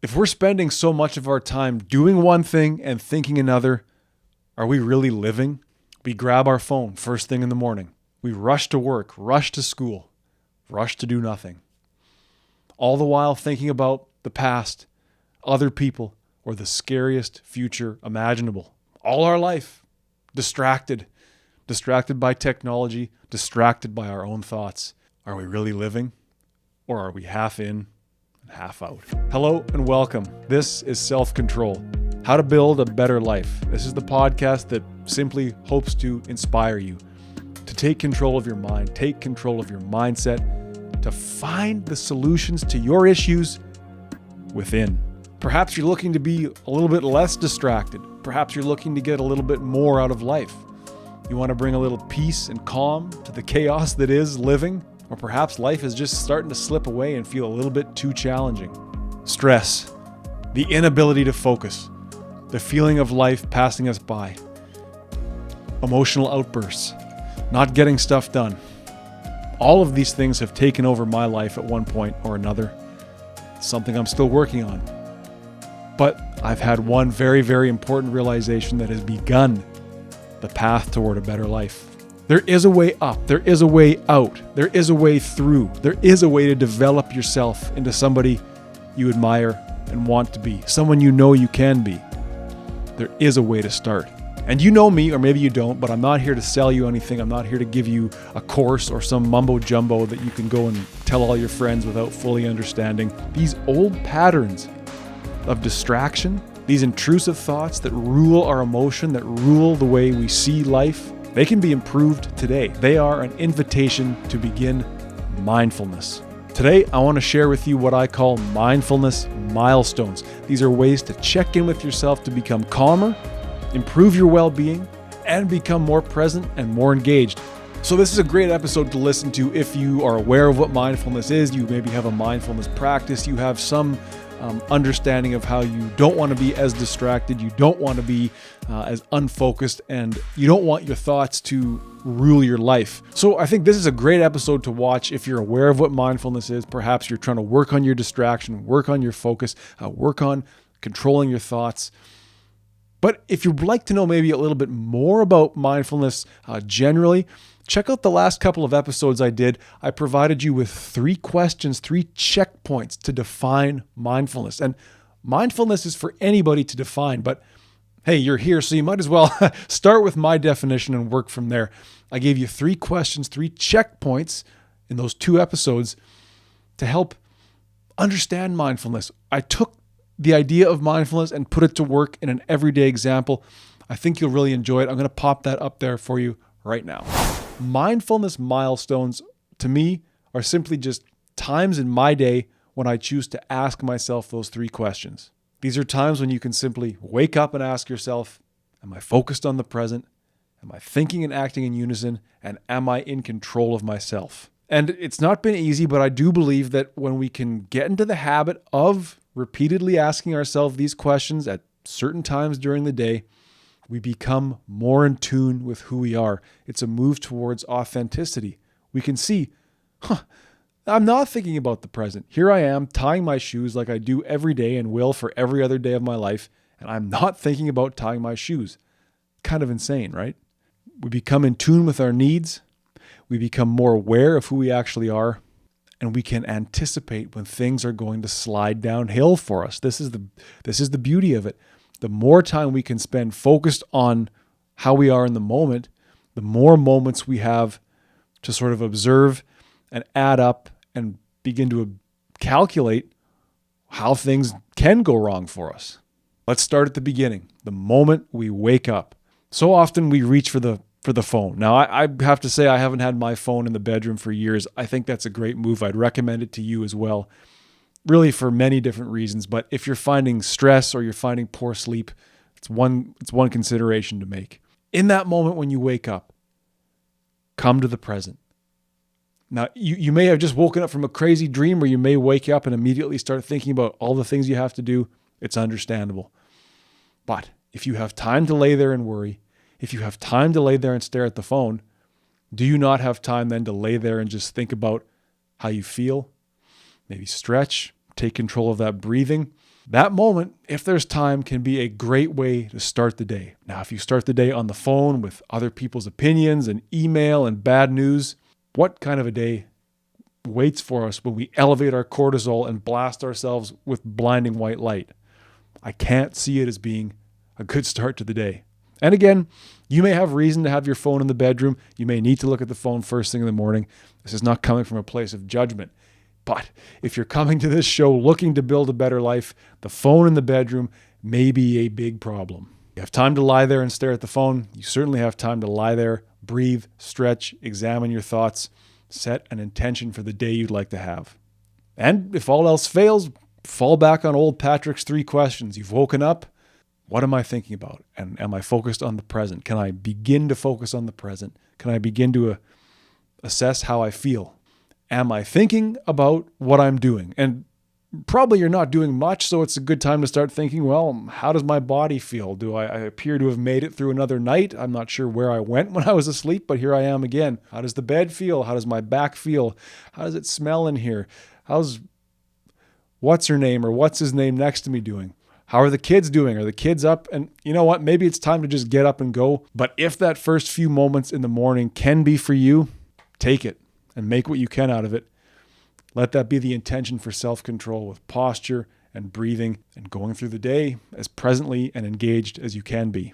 If we're spending so much of our time doing one thing and thinking another, are we really living? We grab our phone first thing in the morning. We rush to work, rush to school, rush to do nothing. All the while thinking about the past, other people, or the scariest future imaginable. All our life, distracted by technology, distracted by our own thoughts. Are we really living? Or are we half in and half out? Hello and welcome. This is Self-Control, How to Build a Better Life. This is the podcast that simply hopes to inspire you to take control of your mind, take control of your mindset, to find the solutions to your issues within. Perhaps you're looking to be a little bit less distracted. Perhaps you're looking to get a little bit more out of life. You want to bring a little peace and calm to the chaos that is living. Or perhaps life is just starting to slip away and feel a little bit too challenging. Stress, the inability to focus, the feeling of life passing us by, emotional outbursts, not getting stuff done. All of these things have taken over my life at one point or another. It's something I'm still working on. But I've had one very, very important realization that has begun the path toward a better life. There is a way up. There is a way out. There is a way through. There is a way to develop yourself into somebody you admire and want to be, someone you know you can be. There is a way to start. And you know me, or maybe you don't, but I'm not here to sell you anything. I'm not here to give you a course or some mumbo jumbo that you can go and tell all your friends without fully understanding. These old patterns of distraction, these intrusive thoughts that rule our emotion, that rule the way we see life, they can be improved today. They are an invitation to begin mindfulness. Today, I want to share with you what I call mindfulness milestones. These are ways to check in with yourself to become calmer, improve your well-being, and become more present and more engaged. So this is a great episode to listen to if you are aware of what mindfulness is. You maybe have a mindfulness practice. You have some understanding of how you don't want to be as distracted, you don't want to be as unfocused, and you don't want your thoughts to rule your life. So I think this is a great episode to watch if you're aware of what mindfulness is. Perhaps you're trying to work on your distraction, work on your focus, work on controlling your thoughts. But if you'd like to know maybe a little bit more about mindfulness generally, check out the last couple of episodes I did. I provided you with 3 questions, 3 checkpoints to define mindfulness. And mindfulness is for anybody to define, but hey, you're here, so you might as well start with my definition and work from there. I gave you 3 questions, 3 checkpoints in those 2 episodes to help understand mindfulness. I took the idea of mindfulness and put it to work in an everyday example. I think you'll really enjoy it. I'm going to pop that up there for you right now. Mindfulness milestones, to me, are simply just times in my day when I choose to ask myself those 3 questions. These are times when you can simply wake up and ask yourself, am I focused on the present? Am I thinking and acting in unison? And am I in control of myself? And it's not been easy, but I do believe that when we can get into the habit of repeatedly asking ourselves these questions at certain times during the day, we become more in tune with who we are. It's a move towards authenticity. We can see, I'm not thinking about the present. Here I am tying my shoes like I do every day and will for every other day of my life, and I'm not thinking about tying my shoes. Kind of insane, right? We become in tune with our needs. We become more aware of who we actually are, and we can anticipate when things are going to slide downhill for us. This is the beauty of it. The more time we can spend focused on how we are in the moment, the more moments we have to sort of observe and add up and begin to calculate how things can go wrong for us. Let's start at the beginning, the moment we wake up. So often we reach for the phone. Now, I have to say I haven't had my phone in the bedroom for years. I think that's a great move. I'd recommend it to you as well. Really for many different reasons, but if you're finding stress or you're finding poor sleep, it's one consideration to make. In that moment when you wake up, come to the present. Now, you may have just woken up from a crazy dream, or you may wake up and immediately start thinking about all the things you have to do. It's understandable. But if you have time to lay there and worry, if you have time to lay there and stare at the phone, do you not have time then to lay there and just think about how you feel? Maybe stretch, take control of that breathing. That moment, if there's time, can be a great way to start the day. Now, if you start the day on the phone with other people's opinions and email and bad news, what kind of a day waits for us when we elevate our cortisol and blast ourselves with blinding white light? I can't see it as being a good start to the day. And again, you may have reason to have your phone in the bedroom. You may need to look at the phone first thing in the morning. This is not coming from a place of judgment. But if you're coming to this show looking to build a better life, the phone in the bedroom may be a big problem. You have time to lie there and stare at the phone. You certainly have time to lie there, breathe, stretch, examine your thoughts, set an intention for the day you'd like to have. And if all else fails, fall back on old Patrick's 3 questions. You've woken up. What am I thinking about? And am I focused on the present? Can I begin to focus on the present? Can I begin to assess how I feel? Am I thinking about what I'm doing? And probably you're not doing much, so it's a good time to start thinking, well, how does my body feel? Do I appear to have made it through another night? I'm not sure where I went when I was asleep, but here I am again. How does the bed feel? How does my back feel? How does it smell in here? How's what's her name or what's his name next to me doing? How are the kids doing? Are the kids up? And you know what? Maybe it's time to just get up and go. But if that first few moments in the morning can be for you, take it and make what you can out of it. Let that be the intention for self-control with posture and breathing and going through the day as presently and engaged as you can be.